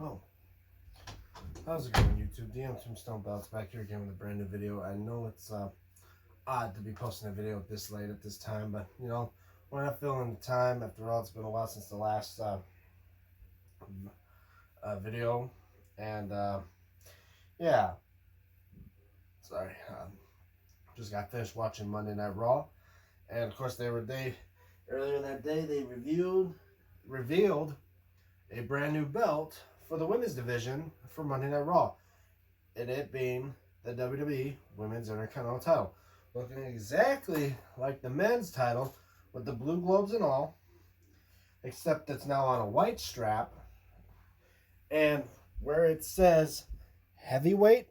Oh, how's it going, YouTube? DM Tombstone Belts back here again with a brand new video. I know it's odd to be posting a video this late at this time, but you know, we're not feeling the time. After all, it's been a while since the last video, and yeah, sorry, just got finished watching Monday Night Raw, and of course earlier that day they revealed a brand new belt for the women's division for Monday Night Raw, and it being the WWE Women's Intercontinental title. Looking exactly like the men's title with the blue globes and all, except it's now on a white strap. And where it says heavyweight,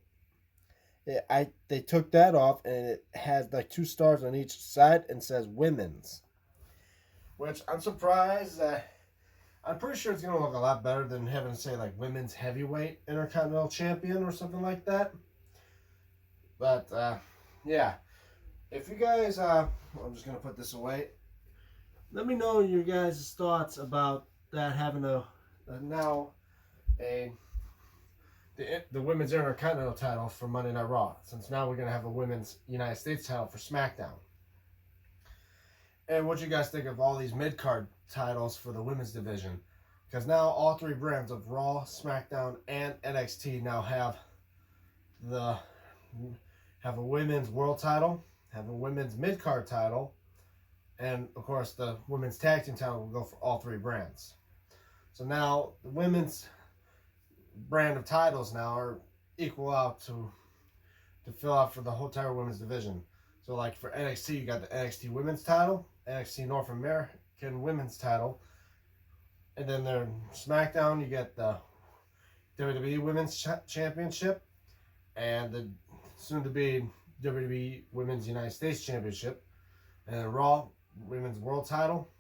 they took that off and it has like 2 stars on each side and says women's. Which I'm surprised that I'm pretty sure it's going to look a lot better than having to say like women's heavyweight intercontinental champion or something like that. But yeah, if you guys, I'm just going to put this away. Let me know your guys' thoughts about that having the women's intercontinental title for Monday Night Raw, since now we're going to have a women's United States title for SmackDown. And what you guys think of all these mid-card titles for the women's division? Because now all 3 brands of Raw, SmackDown, and NXT now have a women's world title, have a women's mid-card title, and of course the women's tag team title will go for all 3 brands. So now the women's brand of titles now are equal out to fill out for the whole entire women's division. So like for NXT, you got the NXT women's title, NXT North American women's title, and then there SmackDown you get the WWE Women's Championship and the soon-to-be WWE Women's United States Championship, and then Raw Women's World Title,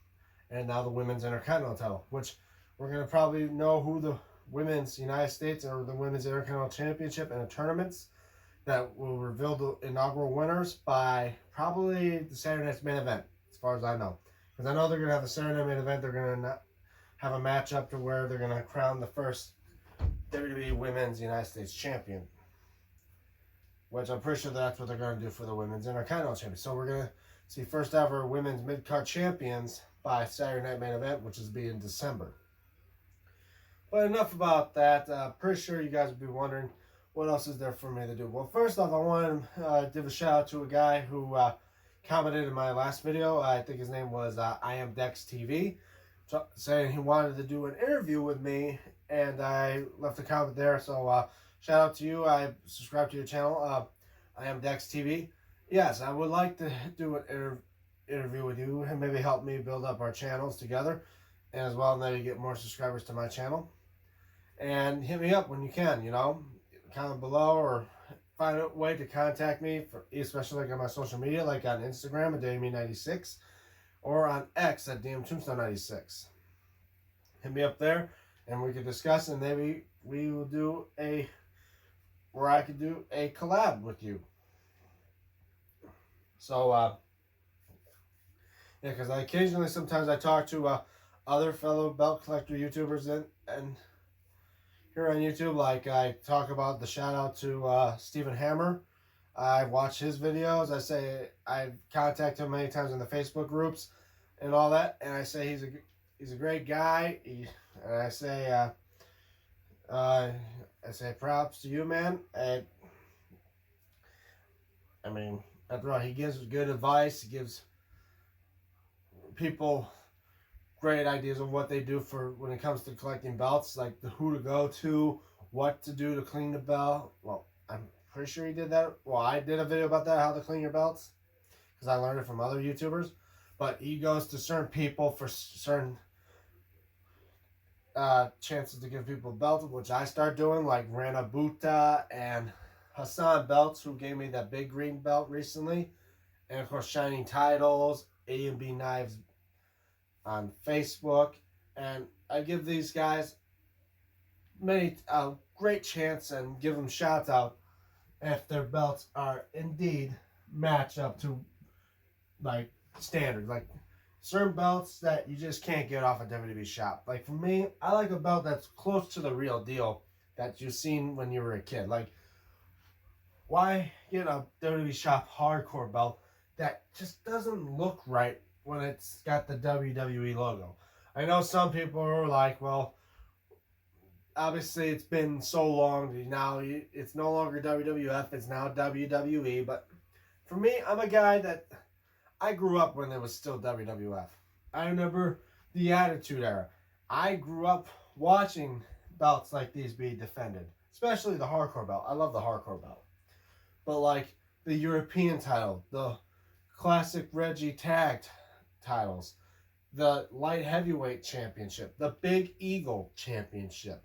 and now the Women's Intercontinental title, which we're going to probably know who the Women's United States or the Women's Intercontinental Championship and the tournaments that will reveal the inaugural winners by probably the Saturday night's main event, as far as I know. Because I know they're going to have a Saturday night main event. They're going to have a matchup to where they're going to crown the first WWE Women's United States Champion. Which I'm pretty sure that's what they're going to do for the Women's Intercontinental Champion. So we're going to see first ever Women's Mid-Card Champions by Saturday night main event, which is be in December. But enough about that. Pretty sure you guys would be wondering, what else is there for me to do? Well, first off, I want to give a shout out to a guy who commented in my last video. I think his name was I Am Dex TV, saying he wanted to do an interview with me, and I left a comment there. So shout out to you. I subscribe to your channel, I Am Dex TV. Yes, I would like to do an interview with you and maybe help me build up our channels together, and as well maybe get more subscribers to my channel. And hit me up when you can, you know, comment below or find a way to contact me, especially like on my social media, like on Instagram at DME96 or on X at DMTombstone96. Hit me up there and we can discuss, and maybe we will do where I could do a collab with you. So, yeah, because sometimes I talk to other fellow belt collector YouTubers and here on YouTube, like I talk about the shout out to Stephen Hammer. I watch his videos. I've contacted him many times in the Facebook groups and all that, and I say he's a great guy. And I say props to you, man. And I mean, after all, he gives good advice. He gives people great ideas of what they do for when it comes to collecting belts, like who to go to, what to do to clean the belt. Well, I'm pretty sure he did that. Well, I did a video about that, how to clean your belts, because I learned it from other YouTubers. But he goes to certain people for certain chances to give people belts, which I start doing, like Rana Buta and Hassan Belts, who gave me that big green belt recently, and of course Shining Titles, A&B Knives on Facebook, and I give these guys many great chance and give them shout out if their belts are indeed match up to like standard. Like certain belts that you just can't get off a WWE shop. Like for me, I like a belt that's close to the real deal that you've seen when you were a kid. Like, why get a WWE shop hardcore belt that just doesn't look right when it's got the WWE logo? I know some people are like, well, obviously it's been so long now, it's no longer WWF, it's now WWE. But for me, I'm a guy that I grew up when it was still WWF. I remember the Attitude Era. I grew up watching belts like these be defended, especially the hardcore belt. I love the hardcore belt. But like the European title, the classic Reggie tagged titles, the light heavyweight championship, the Big Eagle championship,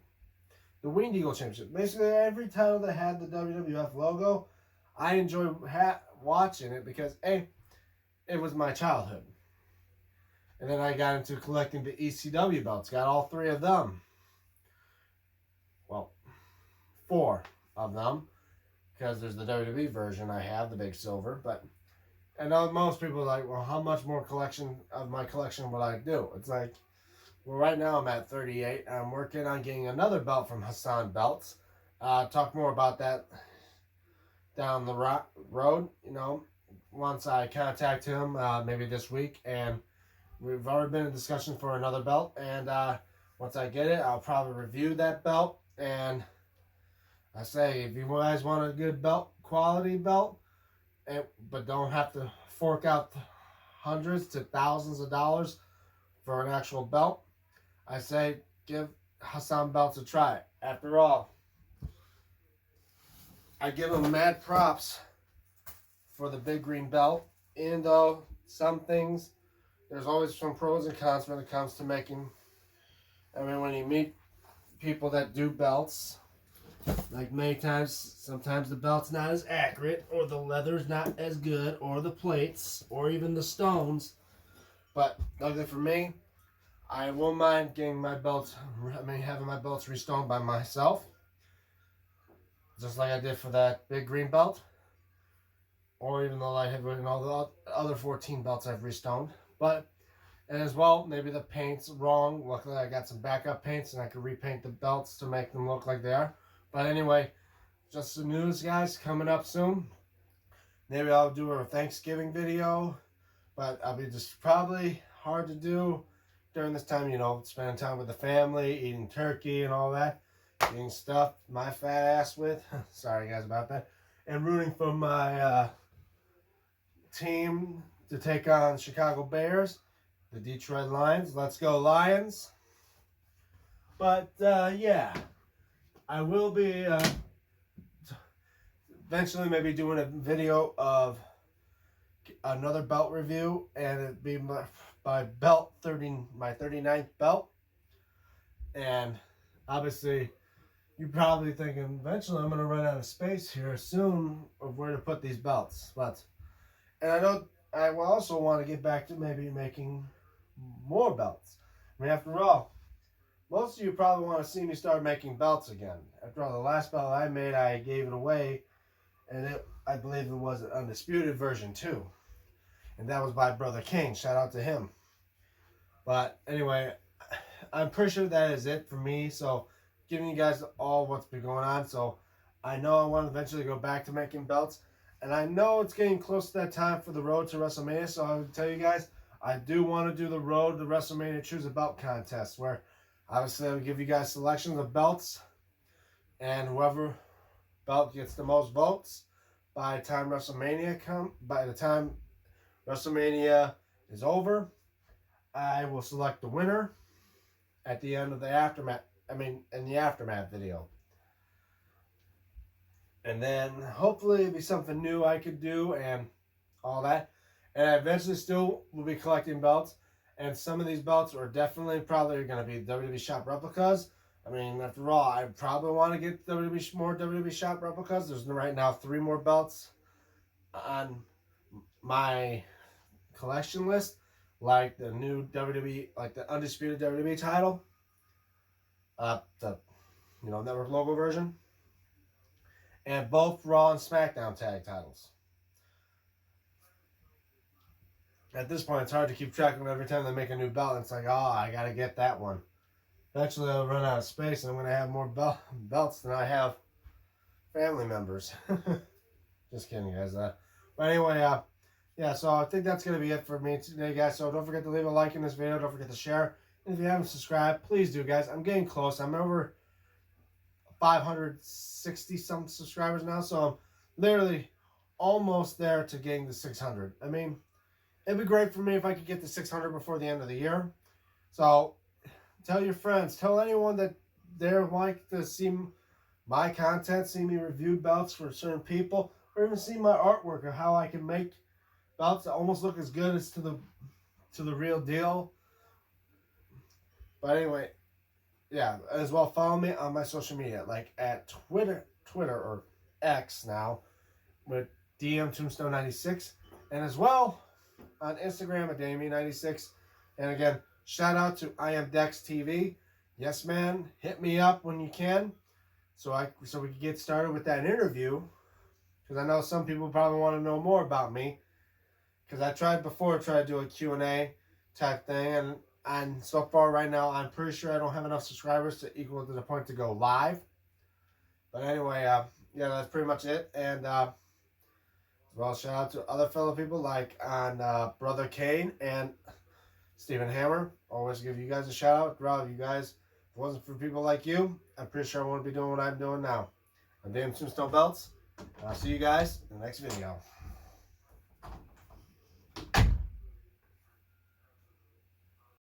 the Winged Eagle championship. Basically every title that had the WWF logo, I enjoyed watching it because it was my childhood. And then I got into collecting the ECW belts. Got all 3 of them. Well, 4 of them. Because there's the WWE version I have, the big silver. But I know most people are like, well, how much more collection of my collection would I do? It's like, well, right now I'm at 38. I'm working on getting another belt from Hassan Belts. Talk more about that down the road, once I contact him, maybe this week. And we've already been in discussion for another belt. And once I get it, I'll probably review that belt. And I say, if you guys want a good belt, quality belt, but don't have to fork out hundreds to thousands of dollars for an actual belt, I say give Hassan Belts a try. After all, I give him mad props for the big green belt. Even though some things, there's always some pros and cons when it comes to making. I mean, when you meet people that do belts, like many times, sometimes the belt's not as accurate, or the leather's not as good, or the plates, or even the stones. But luckily for me, I won't mind getting my belts, having my belts restoned by myself. Just like I did for that big green belt. Or even the light heavyweight and all the other 14 belts I've restoned. And as well, maybe the paint's wrong. Luckily I got some backup paints and I could repaint the belts to make them look like they are. But anyway, just some news, guys, coming up soon. Maybe I'll do a Thanksgiving video, but I'll be just probably hard to do during this time, spending time with the family, eating turkey and all that, eating stuff my fat ass with. Sorry, guys, about that. And rooting for my team to take on Chicago Bears, the Detroit Lions. Let's go, Lions. But, yeah. I will be eventually maybe doing a video of another belt review, and it'd be my belt 30, my 39th belt. And obviously, you're probably thinking eventually I'm going to run out of space here soon of where to put these belts. And I know I will also want to get back to maybe making more belts. I mean, after all, most of you probably want to see me start making belts again. After all, the last belt I made, I gave it away, and I believe it was an Undisputed version 2. And that was by Brother King. Shout out to him. But anyway, I'm pretty sure that is it for me. So, giving you guys all what's been going on. So, I know I want to eventually go back to making belts. And I know it's getting close to that time for the road to WrestleMania. So, I would tell you guys, I do want to do the road to WrestleMania Choose a Belt contest, where obviously, I'll give you guys selections of belts, and whoever belt gets the most votes by the time WrestleMania is over, I will select the winner at the end of the aftermath. In the aftermath video. And then hopefully it'll be something new I could do and all that. And I eventually still will be collecting belts. And some of these belts are definitely probably going to be WWE Shop replicas. I mean, after all, I probably want to get more WWE Shop replicas. There's right now 3 more belts on my collection list, like the new WWE, like the Undisputed WWE title, the network logo version, and both Raw and SmackDown tag titles. at this point, it's hard to keep track of every time they make a new belt. It's like, oh, I got to get that one. Eventually, I'll run out of space, and I'm going to have more belts than I have family members. Just kidding, guys. But anyway, yeah, so I think that's going to be it for me today, guys. So don't forget to leave a like in this video. Don't forget to share. And if you haven't subscribed, please do, guys. I'm getting close. I'm over 560-some subscribers now, so I'm literally almost there to getting the 600. I mean, it'd be great for me if I could get to 600 before the end of the year. So tell your friends, tell anyone that they're like to see my content, see me review belts for certain people, or even see my artwork of how I can make belts that almost look as good as to the real deal. But anyway, yeah, as well follow me on my social media, like at Twitter or X now, with DM Tombstone 96, and as well on Instagram at Damien96. And again, shout out to I Am Dex TV. Yes, man, hit me up when you can, so we can get started with that interview, because I know some people probably want to know more about me. Because I tried to do a Q&A type thing, and so far right now, I'm pretty sure I don't have enough subscribers to equal to the point to go live. But anyway, yeah, that's pretty much it. And well, shout out to other fellow people like on Brother Kane and Stephen Hammer. Always give you guys a shout out. Rob, you guys, if it wasn't for people like you, I'm pretty sure I wouldn't be doing what I'm doing now. I'm Damien Tombstone Belts. I'll see you guys in the next video.